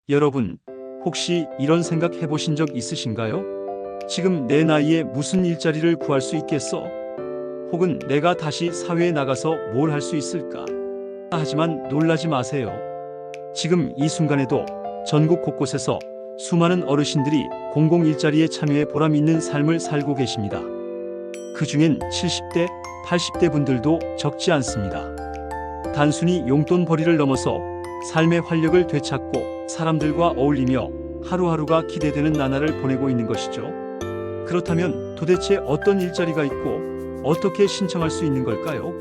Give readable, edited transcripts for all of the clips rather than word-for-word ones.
여러분, 혹시 이런 생각 해보신 적 있으신가요? 지금 내 나이에 무슨 일자리를 구할 수 있겠어? 혹은 내가 다시 사회에 나가서 뭘 할 수 있을까? 하지만 놀라지 마세요. 지금 이 순간에도 전국 곳곳에서 수많은 어르신들이 공공일자리에 참여해 보람 있는 삶을 살고 계십니다. 그 중엔 70대, 80대 분들도 적지 않습니다. 단순히 용돈벌이를 넘어서 삶의 활력을 되찾고 사람들과 어울리며 하루하루가 기대되는 나날을 보내고 있는 것이죠. 그렇다면 도대체 어떤 일자리가 있고 어떻게 신청할 수 있는 걸까요?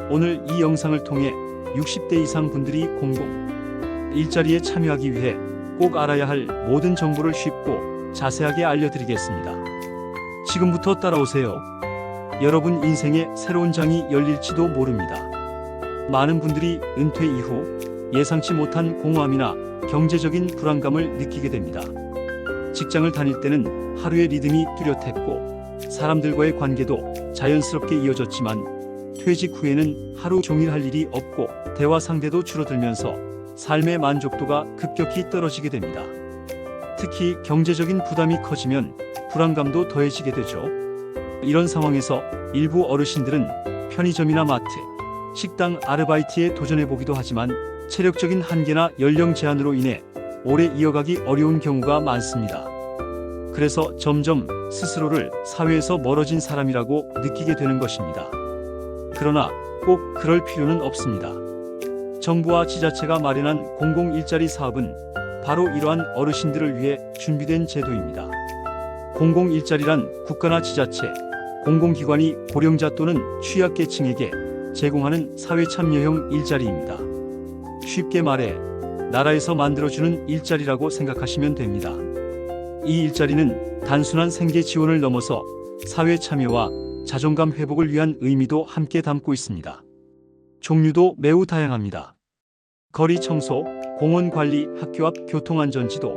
오늘 이 영상을 통해 60대 이상 분들이 공공 일자리에 참여하기 위해 꼭 알아야 할 모든 정보를 쉽고 자세하게 알려드리겠습니다. 지금부터 따라오세요. 여러분 인생의 새로운 장이 열릴지도 모릅니다. 많은 분들이 은퇴 이후 예상치 못한 공허함이나 경제적인 불안감을 느끼게 됩니다. 직장을 다닐 때는 하루의 리듬이 뚜렷했고 사람들과의 관계도 자연스럽게 이어졌지만 퇴직 후에는 하루 종일 할 일이 없고 대화 상대도 줄어들면서 삶의 만족도가 급격히 떨어지게 됩니다. 특히 경제적인 부담이 커지면 불안감도 더해지게 되죠. 이런 상황에서 일부 어르신들은 편의점이나 마트, 식당 아르바이트에 도전해보기도 하지만 체력적인 한계나 연령 제한으로 인해 오래 이어가기 어려운 경우가 많습니다. 그래서 점점 스스로를 사회에서 멀어진 사람이라고 느끼게 되는 것입니다. 그러나 꼭 그럴 필요는 없습니다. 정부와 지자체가 마련한 공공일자리 사업은 바로 이러한 어르신들을 위해 준비된 제도입니다. 공공일자리란 국가나 지자체, 공공기관이 고령자 또는 취약계층에게 제공하는 사회참여형 일자리입니다. 쉽게 말해 나라에서 만들어주는 일자리라고 생각하시면 됩니다. 이 일자리는 단순한 생계 지원을 넘어서 사회 참여와 자존감 회복을 위한 의미도 함께 담고 있습니다. 종류도 매우 다양합니다. 거리 청소, 공원 관리, 학교 앞 교통안전지도,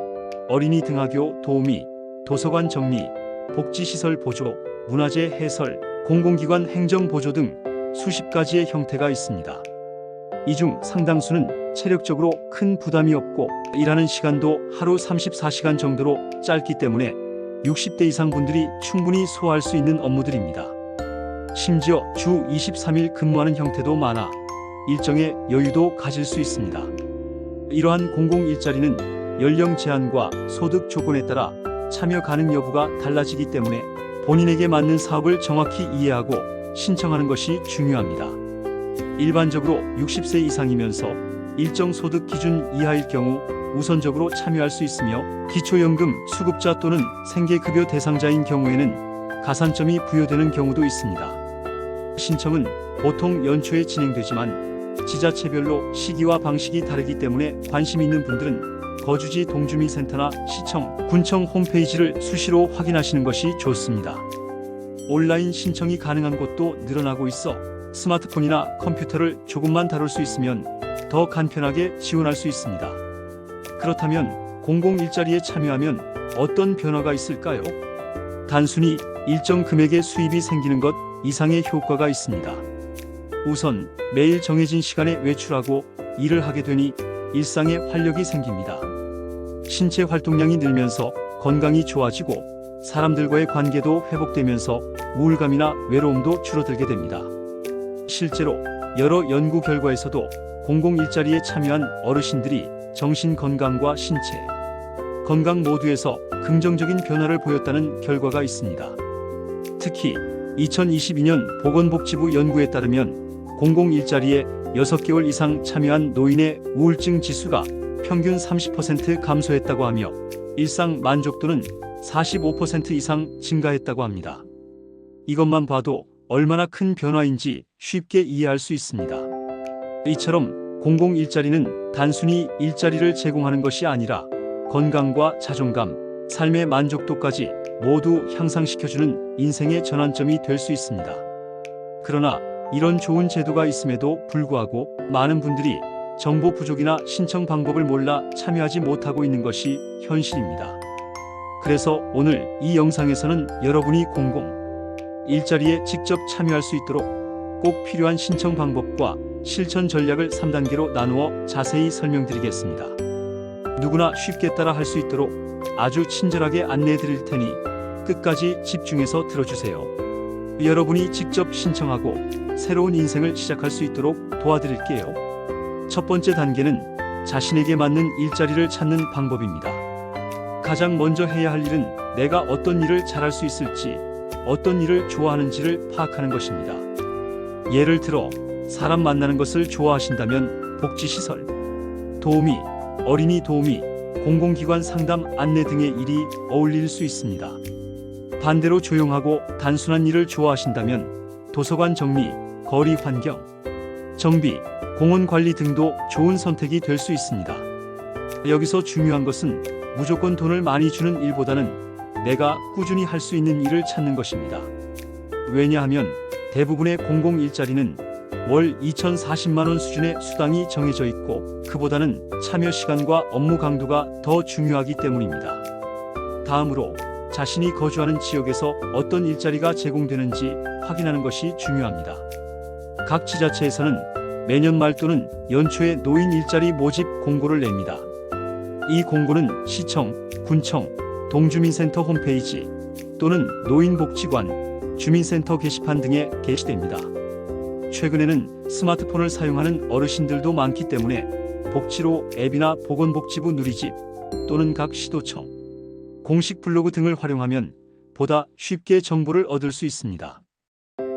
어린이 등하교 도우미, 도서관 정리, 복지시설 보조, 문화재 해설, 공공기관 행정 보조 등 수십 가지의 형태가 있습니다. 이 중 상당수는 체력적으로 큰 부담이 없고 일하는 시간도 하루 34시간 정도로 짧기 때문에 60대 이상 분들이 충분히 소화할 수 있는 업무들입니다. 심지어 주 23일 근무하는 형태도 많아 일정의 여유도 가질 수 있습니다. 이러한 공공일자리는 연령 제한과 소득 조건에 따라 참여 가능 여부가 달라지기 때문에 본인에게 맞는 사업을 정확히 이해하고 신청하는 것이 중요합니다. 일반적으로 60세 이상이면서 일정 소득 기준 이하일 경우 우선적으로 참여할 수 있으며 기초연금 수급자 또는 생계급여 대상자인 경우에는 가산점이 부여되는 경우도 있습니다. 신청은 보통 연초에 진행되지만 지자체별로 시기와 방식이 다르기 때문에 관심 있는 분들은 거주지 동주민센터나 시청, 군청 홈페이지를 수시로 확인하시는 것이 좋습니다. 온라인 신청이 가능한 곳도 늘어나고 있어 스마트폰이나 컴퓨터를 조금만 다룰 수 있으면 더 간편하게 지원할 수 있습니다. 그렇다면 공공일자리에 참여하면 어떤 변화가 있을까요? 단순히 일정 금액의 수입이 생기는 것 이상의 효과가 있습니다. 우선 매일 정해진 시간에 외출하고 일을 하게 되니 일상에 활력이 생깁니다. 신체 활동량이 늘면서 건강이 좋아지고 사람들과의 관계도 회복되면서 우울감이나 외로움도 줄어들게 됩니다. 실제로 여러 연구 결과에서도 공공일자리에 참여한 어르신들이 정신 건강과 신체 건강 모두에서 긍정적인 변화를 보였다는 결과가 있습니다. 특히 2022년 보건복지부 연구에 따르면 공공일자리에 6개월 이상 참여한 노인의 우울증 지수가 평균 30% 감소했다고 하며 일상 만족도는 45% 이상 증가했다고 합니다. 이것만 봐도 얼마나 큰 변화인지 쉽게 이해할 수 있습니다. 이처럼 공공일자리는 단순히 일자리를 제공하는 것이 아니라 건강과 자존감, 삶의 만족도까지 모두 향상시켜주는 인생의 전환점이 될 수 있습니다. 그러나 이런 좋은 제도가 있음에도 불구하고 많은 분들이 정보 부족이나 신청 방법을 몰라 참여하지 못하고 있는 것이 현실입니다. 그래서 오늘 이 영상에서는 여러분이 공공 일자리에 직접 참여할 수 있도록 꼭 필요한 신청 방법과 실천 전략을 3단계로 나누어 자세히 설명드리겠습니다. 누구나 쉽게 따라 할 수 있도록 아주 친절하게 안내해 드릴 테니 끝까지 집중해서 들어주세요. 여러분이 직접 신청하고 새로운 인생을 시작할 수 있도록 도와드릴게요. 첫 번째 단계는 자신에게 맞는 일자리를 찾는 방법입니다. 가장 먼저 해야 할 일은 내가 어떤 일을 잘할 수 있을지, 어떤 일을 좋아하는지를 파악하는 것입니다. 예를 들어 사람 만나는 것을 좋아하신다면 복지시설, 도우미, 어린이 도우미, 공공기관 상담 안내 등의 일이 어울릴 수 있습니다. 반대로 조용하고 단순한 일을 좋아하신다면 도서관 정리, 거리 환경, 정비, 공원 관리 등도 좋은 선택이 될 수 있습니다. 여기서 중요한 것은 무조건 돈을 많이 주는 일보다는 내가 꾸준히 할 수 있는 일을 찾는 것입니다. 왜냐하면 대부분의 공공 일자리는 월 2,040만 원 수준의 수당이 정해져 있고 그보다는 참여 시간과 업무 강도가 더 중요하기 때문입니다. 다음으로 자신이 거주하는 지역에서 어떤 일자리가 제공되는지 확인하는 것이 중요합니다. 각 지자체에서는 매년 말 또는 연초에 노인 일자리 모집 공고를 냅니다. 이 공고는 시청, 군청, 동주민센터 홈페이지 또는 노인복지관, 주민센터 게시판 등에 게시됩니다. 최근에는 스마트폰을 사용하는 어르신들도 많기 때문에 복지로 앱이나 보건복지부 누리집 또는 각 시도청, 공식 블로그 등을 활용하면 보다 쉽게 정보를 얻을 수 있습니다.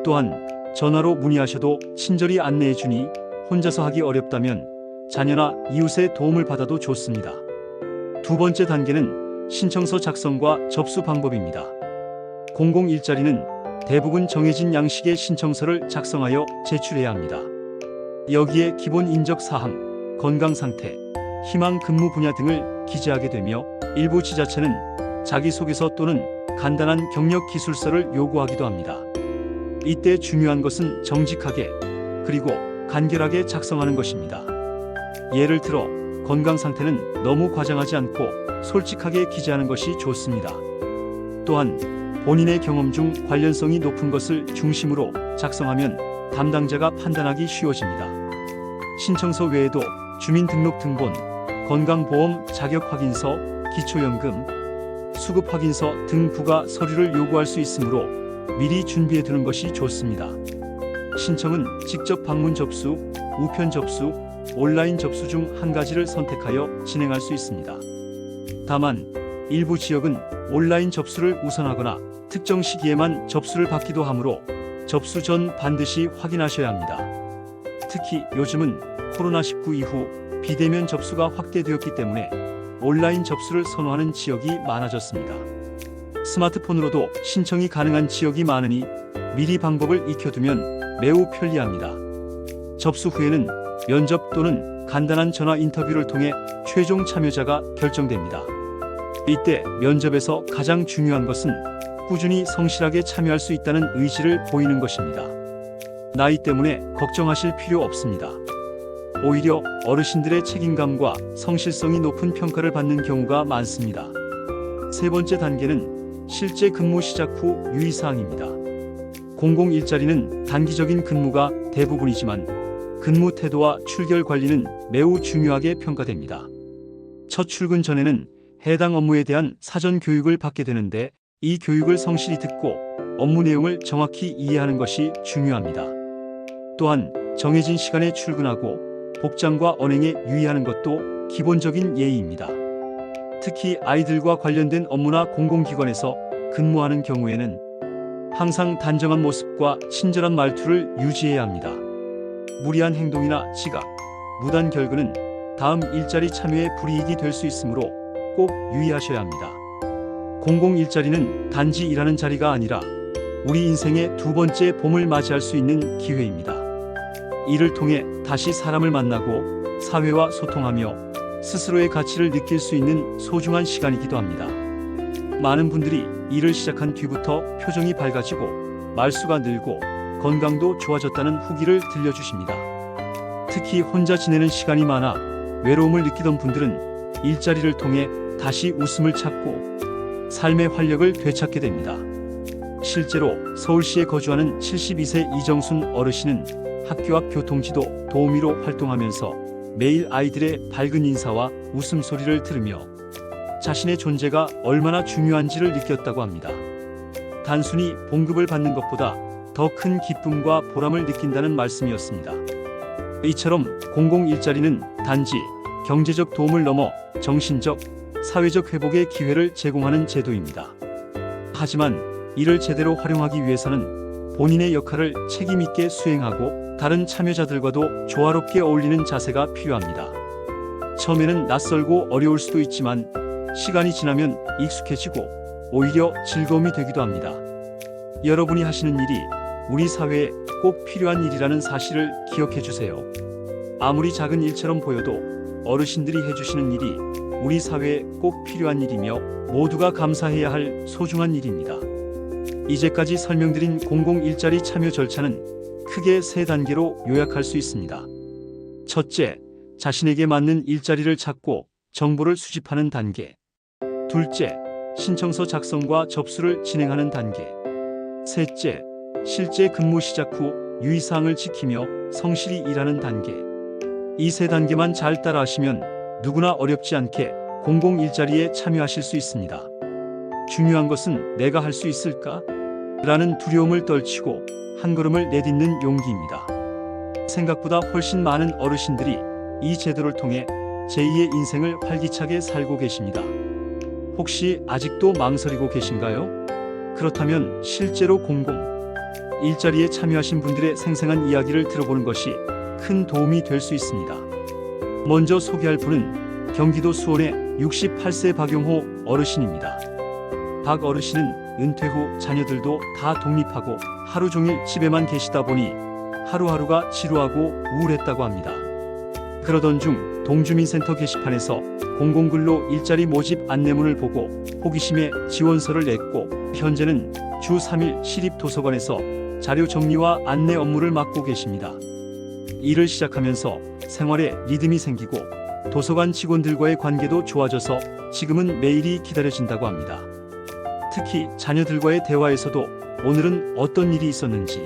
또한 전화로 문의하셔도 친절히 안내해주니 혼자서 하기 어렵다면 자녀나 이웃의 도움을 받아도 좋습니다. 두 번째 단계는 신청서 작성과 접수 방법입니다. 공공 일자리는 대부분 정해진 양식의 신청서를 작성하여 제출해야 합니다. 여기에 기본 인적 사항, 건강 상태, 희망 근무 분야 등을 기재하게 되며 일부 지자체는 자기소개서 또는 간단한 경력 기술서를 요구하기도 합니다. 이때 중요한 것은 정직하게 그리고 간결하게 작성하는 것입니다. 예를 들어 건강 상태는 너무 과장하지 않고 솔직하게 기재하는 것이 좋습니다. 또한 본인의 경험 중 관련성이 높은 것을 중심으로 작성하면 담당자가 판단하기 쉬워집니다. 신청서 외에도 주민등록등본, 건강보험 자격확인서, 기초연금, 수급확인서 등 부가 서류를 요구할 수 있으므로 미리 준비해 두는 것이 좋습니다. 신청은 직접 방문 접수, 우편 접수, 온라인 접수 중 한 가지를 선택하여 진행할 수 있습니다. 다만 일부 지역은 온라인 접수를 우선하거나 특정 시기에만 접수를 받기도 하므로 접수 전 반드시 확인하셔야 합니다. 특히 요즘은 코로나19 이후 비대면 접수가 확대되었기 때문에 온라인 접수를 선호하는 지역이 많아졌습니다. 스마트폰으로도 신청이 가능한 지역이 많으니 미리 방법을 익혀두면 매우 편리합니다. 접수 후에는 면접 또는 간단한 전화 인터뷰를 통해 최종 참여자가 결정됩니다. 이때 면접에서 가장 중요한 것은 꾸준히 성실하게 참여할 수 있다는 의지를 보이는 것입니다. 나이 때문에 걱정하실 필요 없습니다. 오히려 어르신들의 책임감과 성실성이 높은 평가를 받는 경우가 많습니다. 세 번째 단계는 실제 근무 시작 후 유의사항입니다. 공공 일자리는 단기적인 근무가 대부분이지만 근무 태도와 출결 관리는 매우 중요하게 평가됩니다. 첫 출근 전에는 해당 업무에 대한 사전 교육을 받게 되는데 이 교육을 성실히 듣고 업무 내용을 정확히 이해하는 것이 중요합니다. 또한 정해진 시간에 출근하고 복장과 언행에 유의하는 것도 기본적인 예의입니다. 특히 아이들과 관련된 업무나 공공기관에서 근무하는 경우에는 항상 단정한 모습과 친절한 말투를 유지해야 합니다. 무리한 행동이나 지각, 무단 결근은 다음 일자리 참여에 불이익이 될 수 있으므로 꼭 유의하셔야 합니다. 공공 일자리는 단지 일하는 자리가 아니라 우리 인생의 두 번째 봄을 맞이할 수 있는 기회입니다. 이를 통해 다시 사람을 만나고 사회와 소통하며 스스로의 가치를 느낄 수 있는 소중한 시간이기도 합니다. 많은 분들이 일을 시작한 뒤부터 표정이 밝아지고 말수가 늘고 건강도 좋아졌다는 후기를 들려주십니다. 특히 혼자 지내는 시간이 많아 외로움을 느끼던 분들은 일자리를 통해 다시 웃음을 찾고 삶의 활력을 되찾게 됩니다. 실제로 서울시에 거주하는 72세 이정순 어르신은 학교 앞 교통지도 도우미로 활동하면서 매일 아이들의 밝은 인사와 웃음소리를 들으며 자신의 존재가 얼마나 중요한지를 느꼈다고 합니다. 단순히 봉급을 받는 것보다 더 큰 기쁨과 보람을 느낀다는 말씀이었습니다. 이처럼 공공 일자리는 단지 경제적 도움을 넘어 정신적, 사회적 회복의 기회를 제공하는 제도입니다. 하지만 이를 제대로 활용하기 위해서는 본인의 역할을 책임 있게 수행하고 다른 참여자들과도 조화롭게 어울리는 자세가 필요합니다. 처음에는 낯설고 어려울 수도 있지만 시간이 지나면 익숙해지고 오히려 즐거움이 되기도 합니다. 여러분이 하시는 일이 우리 사회에 꼭 필요한 일이라는 사실을 기억해 주세요. 아무리 작은 일처럼 보여도 어르신들이 해주시는 일이 우리 사회에 꼭 필요한 일이며 모두가 감사해야 할 소중한 일입니다. 이제까지 설명드린 공공 일자리 참여 절차는 크게 3단계로 요약할 수 있습니다. 첫째, 자신에게 맞는 일자리를 찾고 정보를 수집하는 단계. 둘째, 신청서 작성과 접수를 진행하는 단계. 셋째, 실제 근무 시작 후 유의사항을 지키며 성실히 일하는 단계. 이 3단계만 잘 따라하시면 누구나 어렵지 않게 공공 일자리에 참여하실 수 있습니다. 중요한 것은 내가 할 수 있을까? 라는 두려움을 떨치고 한 걸음을 내딛는 용기입니다. 생각보다 훨씬 많은 어르신들이 이 제도를 통해 제2의 인생을 활기차게 살고 계십니다. 혹시 아직도 망설이고 계신가요? 그렇다면 실제로 공공 일자리에 참여하신 분들의 생생한 이야기를 들어보는 것이 큰 도움이 될 수 있습니다. 먼저 소개할 분은 경기도 수원의 68세 박용호 어르신입니다. 박 어르신은 은퇴 후 자녀들도 다 독립하고 하루 종일 집에만 계시다 보니 하루하루가 지루하고 우울했다고 합니다. 그러던 중 동주민센터 게시판에서 공공근로 일자리 모집 안내문을 보고 호기심에 지원서를 냈고 현재는 주 3일 시립도서관에서 자료 정리와 안내 업무를 맡고 계십니다. 일을 시작하면서 생활에 리듬이 생기고 도서관 직원들과의 관계도 좋아져서 지금은 매일이 기다려진다고 합니다. 특히 자녀들과의 대화에서도 오늘은 어떤 일이 있었는지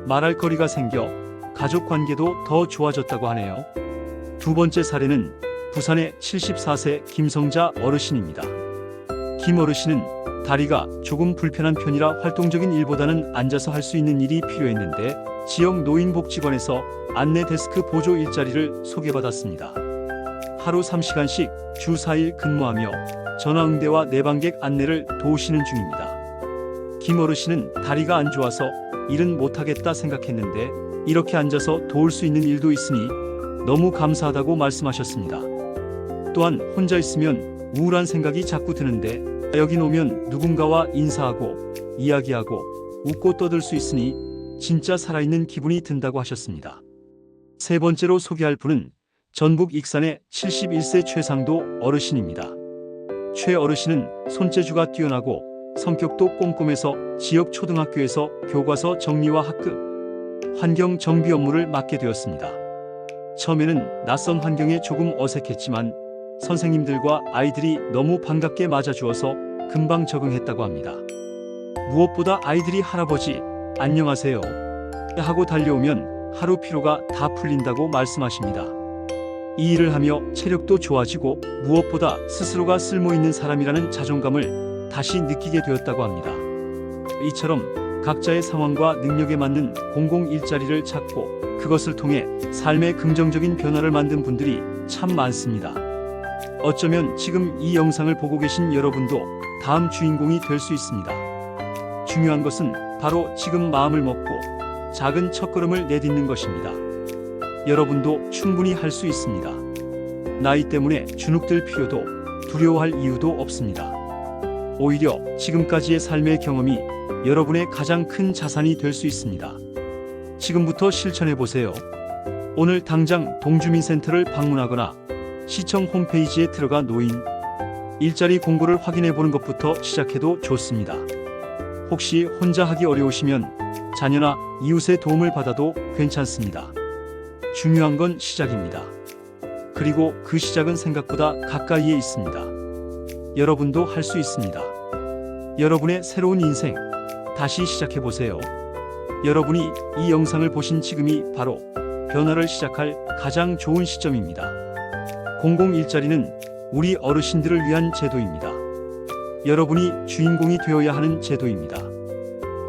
말할 거리가 생겨 가족 관계도 더 좋아졌다고 하네요. 두 번째 사례는 부산의 74세 김성자 어르신입니다. 김 어르신은 다리가 조금 불편한 편이라 활동적인 일보다는 앉아서 할 수 있는 일이 필요했는데 지역 노인복지관에서 안내 데스크 보조 일자리를 소개받았습니다. 하루 3시간씩 주 4일 근무하며 전화응대와 내방객 안내를 도우시는 중입니다. 김 어르신은 다리가 안 좋아서 일은 못하겠다 생각했는데 이렇게 앉아서 도울 수 있는 일도 있으니 너무 감사하다고 말씀하셨습니다. 또한 혼자 있으면 우울한 생각이 자꾸 드는데 여긴 오면 누군가와 인사하고 이야기하고 웃고 떠들 수 있으니 진짜 살아있는 기분이 든다고 하셨습니다. 세 번째로 소개할 분은 전북 익산의 71세 최상도 어르신입니다. 최 어르신은 손재주가 뛰어나고 성격도 꼼꼼해서 지역 초등학교에서 교과서 정리와 학급, 환경 정비 업무를 맡게 되었습니다. 처음에는 낯선 환경에 조금 어색했지만 선생님들과 아이들이 너무 반갑게 맞아주어서 금방 적응했다고 합니다. 무엇보다 아이들이 할아버지, 안녕하세요 하고 달려오면 하루 피로가 다 풀린다고 말씀하십니다. 이 일을 하며 체력도 좋아지고 무엇보다 스스로가 쓸모있는 사람이라는 자존감을 다시 느끼게 되었다고 합니다. 이처럼 각자의 상황과 능력에 맞는 공공 일자리를 찾고 그것을 통해 삶의 긍정적인 변화를 만든 분들이 참 많습니다. 어쩌면 지금 이 영상을 보고 계신 여러분도 다음 주인공이 될 수 있습니다. 중요한 것은 바로 지금 마음을 먹고 작은 첫걸음을 내딛는 것입니다. 여러분도 충분히 할 수 있습니다. 나이 때문에 주눅들 필요도 두려워할 이유도 없습니다. 오히려 지금까지의 삶의 경험이 여러분의 가장 큰 자산이 될 수 있습니다. 지금부터 실천해 보세요. 오늘 당장 동주민센터를 방문하거나 시청 홈페이지에 들어가 노인 일자리 공고를 확인해 보는 것부터 시작해도 좋습니다. 혹시 혼자 하기 어려우시면 자녀나 이웃의 도움을 받아도 괜찮습니다. 중요한 건 시작입니다. 그리고 그 시작은 생각보다 가까이에 있습니다. 여러분도 할 수 있습니다. 여러분의 새로운 인생 다시 시작해 보세요. 여러분이 이 영상을 보신 지금이 바로 변화를 시작할 가장 좋은 시점입니다. 공공일자리는 우리 어르신들을 위한 제도입니다. 여러분이 주인공이 되어야 하는 제도입니다.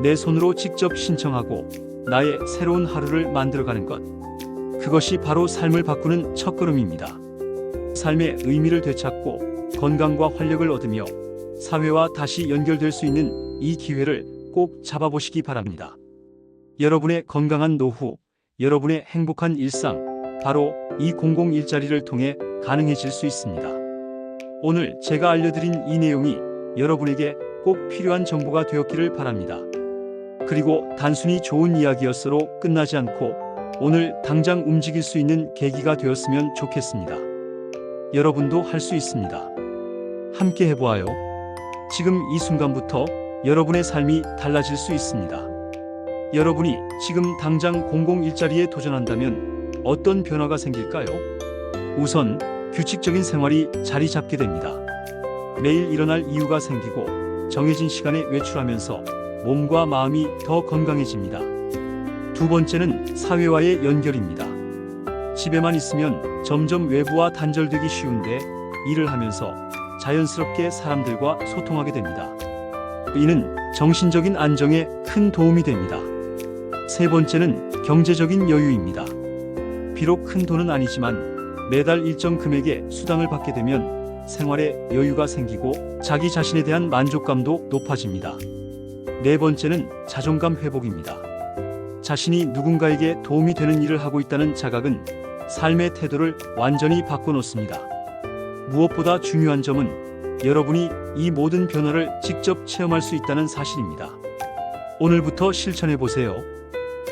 내 손으로 직접 신청하고 나의 새로운 하루를 만들어가는 것. 그것이 바로 삶을 바꾸는 첫걸음입니다. 삶의 의미를 되찾고 건강과 활력을 얻으며 사회와 다시 연결될 수 있는 이 기회를 꼭 잡아보시기 바랍니다. 여러분의 건강한 노후, 여러분의 행복한 일상, 바로 이 공공일자리를 통해 가능해질 수 있습니다. 오늘 제가 알려드린 이 내용이 여러분에게 꼭 필요한 정보가 되었기를 바랍니다. 그리고 단순히 좋은 이야기였어로 끝나지 않고 오늘 당장 움직일 수 있는 계기가 되었으면 좋겠습니다. 여러분도 할 수 있습니다. 함께 해보아요. 지금 이 순간부터 여러분의 삶이 달라질 수 있습니다. 여러분이 지금 당장 공공일자리에 도전한다면 어떤 변화가 생길까요? 우선 규칙적인 생활이 자리 잡게 됩니다. 매일 일어날 이유가 생기고 정해진 시간에 외출하면서 몸과 마음이 더 건강해집니다. 두 번째는 사회와의 연결입니다. 집에만 있으면 점점 외부와 단절되기 쉬운데 일을 하면서 자연스럽게 사람들과 소통하게 됩니다. 이는 정신적인 안정에 큰 도움이 됩니다. 세 번째는 경제적인 여유입니다. 비록 큰 돈은 아니지만 매달 일정 금액의 수당을 받게 되면 생활에 여유가 생기고 자기 자신에 대한 만족감도 높아집니다. 네 번째는 자존감 회복입니다. 자신이 누군가에게 도움이 되는 일을 하고 있다는 자각은 삶의 태도를 완전히 바꿔놓습니다. 무엇보다 중요한 점은 여러분이 이 모든 변화를 직접 체험할 수 있다는 사실입니다. 오늘부터 실천해보세요.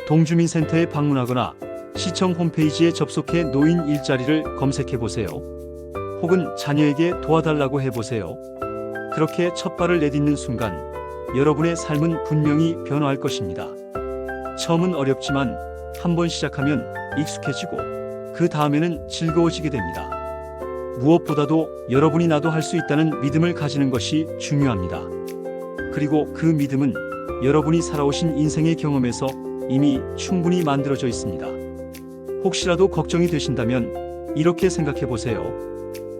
동주민센터에 방문하거나 시청 홈페이지에 접속해 노인 일자리를 검색해보세요. 혹은 자녀에게 도와달라고 해보세요. 그렇게 첫 발을 내딛는 순간 여러분의 삶은 분명히 변화할 것입니다. 처음은 어렵지만 한번 시작하면 익숙해지고 그 다음에는 즐거워지게 됩니다. 무엇보다도 여러분이 나도 할 수 있다는 믿음을 가지는 것이 중요합니다. 그리고 그 믿음은 여러분이 살아오신 인생의 경험에서 이미 충분히 만들어져 있습니다. 혹시라도 걱정이 되신다면 이렇게 생각해 보세요.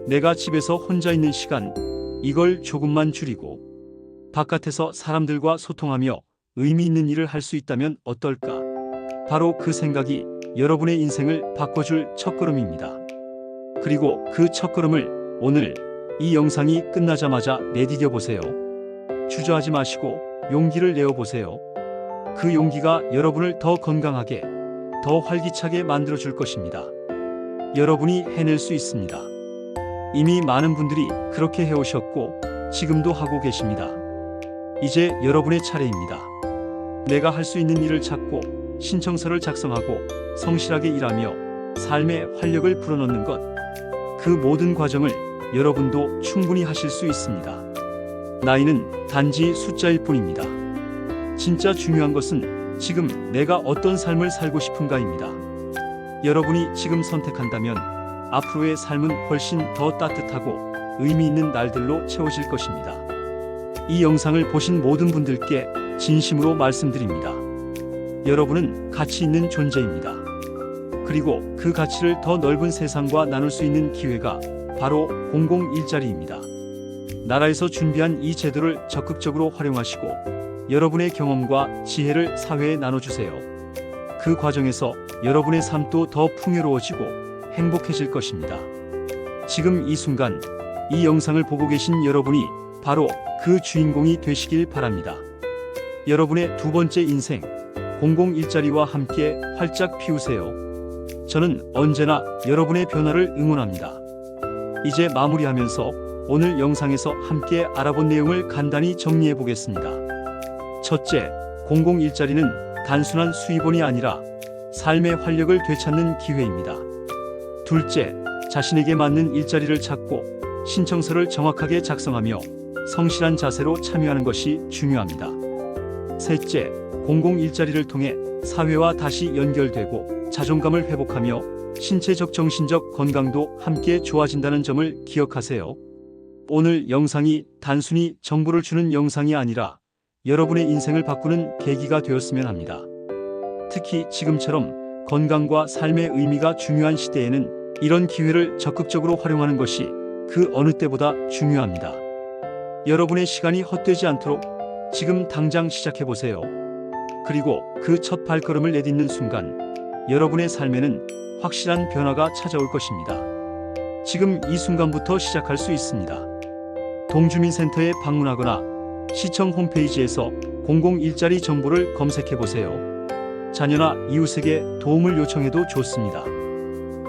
내가 집에서 혼자 있는 시간, 이걸 조금만 줄이고 바깥에서 사람들과 소통하며 의미 있는 일을 할 수 있다면 어떨까? 바로 그 생각이 여러분의 인생을 바꿔줄 첫걸음입니다. 그리고 그 첫걸음을 오늘 이 영상이 끝나자마자 내디뎌 보세요. 주저하지 마시고 용기를 내어 보세요. 그 용기가 여러분을 더 건강하게, 더 활기차게 만들어줄 것입니다. 여러분이 해낼 수 있습니다. 이미 많은 분들이 그렇게 해오셨고 지금도 하고 계십니다. 이제 여러분의 차례입니다. 내가 할 수 있는 일을 찾고 신청서를 작성하고 성실하게 일하며 삶의 활력을 불어넣는 것. 그 모든 과정을 여러분도 충분히 하실 수 있습니다. 나이는 단지 숫자일 뿐입니다. 진짜 중요한 것은 지금 내가 어떤 삶을 살고 싶은가입니다. 여러분이 지금 선택한다면 앞으로의 삶은 훨씬 더 따뜻하고 의미 있는 날들로 채워질 것입니다. 이 영상을 보신 모든 분들께 진심으로 말씀드립니다. 여러분은 가치 있는 존재입니다. 그리고 그 가치를 더 넓은 세상과 나눌 수 있는 기회가 바로 공공일자리입니다. 나라에서 준비한 이 제도를 적극적으로 활용하시고 여러분의 경험과 지혜를 사회에 나눠주세요. 그 과정에서 여러분의 삶도 더 풍요로워지고 행복해질 것입니다. 지금 이 순간 이 영상을 보고 계신 여러분이 바로 그 주인공이 되시길 바랍니다. 여러분의 두 번째 인생, 공공일자리와 함께 활짝 피우세요. 저는 언제나 여러분의 변화를 응원합니다. 이제 마무리하면서 오늘 영상에서 함께 알아본 내용을 간단히 정리해 보겠습니다. 첫째, 공공일자리는 단순한 수입원이 아니라 삶의 활력을 되찾는 기회입니다. 둘째, 자신에게 맞는 일자리를 찾고 신청서를 정확하게 작성하며 성실한 자세로 참여하는 것이 중요합니다. 셋째, 공공일자리를 통해 사회와 다시 연결되고 자존감을 회복하며 신체적 정신적 건강도 함께 좋아진다는 점을 기억하세요. 오늘 영상이 단순히 정보를 주는 영상이 아니라 여러분의 인생을 바꾸는 계기가 되었으면 합니다. 특히 지금처럼 건강과 삶의 의미가 중요한 시대에는 이런 기회를 적극적으로 활용하는 것이 그 어느 때보다 중요합니다. 여러분의 시간이 헛되지 않도록 지금 당장 시작해보세요. 그리고 그 첫 발걸음을 내딛는 순간 여러분의 삶에는 확실한 변화가 찾아올 것입니다. 지금 이 순간부터 시작할 수 있습니다. 동주민센터에 방문하거나 시청 홈페이지에서 공공일자리 정보를 검색해보세요. 자녀나 이웃에게 도움을 요청해도 좋습니다.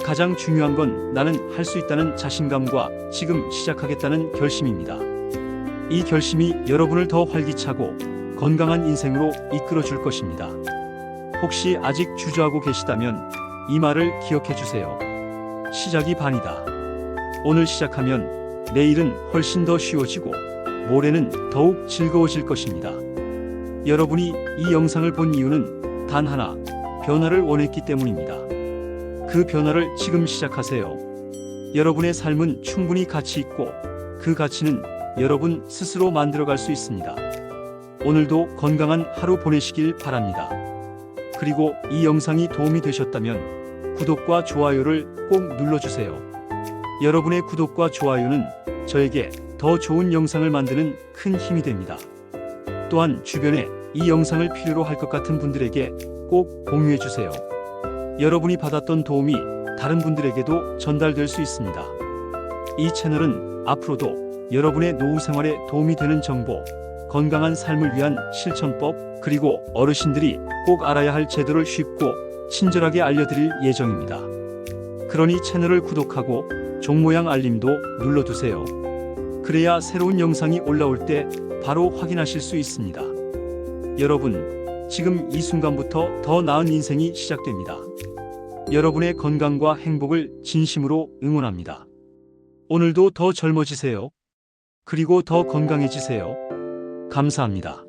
가장 중요한 건 나는 할 수 있다는 자신감과 지금 시작하겠다는 결심입니다. 이 결심이 여러분을 더 활기차고 건강한 인생으로 이끌어 줄 것입니다. 혹시 아직 주저하고 계시다면 이 말을 기억해 주세요. 시작이 반이다. 오늘 시작하면 내일은 훨씬 더 쉬워지고 모레는 더욱 즐거워질 것입니다. 여러분이 이 영상을 본 이유는 단 하나, 변화를 원했기 때문입니다. 그 변화를 지금 시작하세요. 여러분의 삶은 충분히 가치 있고 그 가치는 여러분 스스로 만들어갈 수 있습니다. 오늘도 건강한 하루 보내시길 바랍니다. 그리고 이 영상이 도움이 되셨다면 구독과 좋아요를 꼭 눌러주세요. 여러분의 구독과 좋아요는 저에게 더 좋은 영상을 만드는 큰 힘이 됩니다. 또한 주변에 이 영상을 필요로 할 것 같은 분들에게 꼭 공유해 주세요. 여러분이 받았던 도움이 다른 분들에게도 전달될 수 있습니다. 이 채널은 앞으로도 여러분의 노후 생활에 도움이 되는 정보, 건강한 삶을 위한 실천법, 그리고 어르신들이 꼭 알아야 할 제도를 쉽고 친절하게 알려드릴 예정입니다. 그러니 채널을 구독하고 종 모양 알림도 눌러두세요. 그래야 새로운 영상이 올라올 때 바로 확인하실 수 있습니다. 여러분, 지금 이 순간부터 더 나은 인생이 시작됩니다. 여러분의 건강과 행복을 진심으로 응원합니다. 오늘도 더 젊어지세요. 그리고 더 건강해지세요. 감사합니다.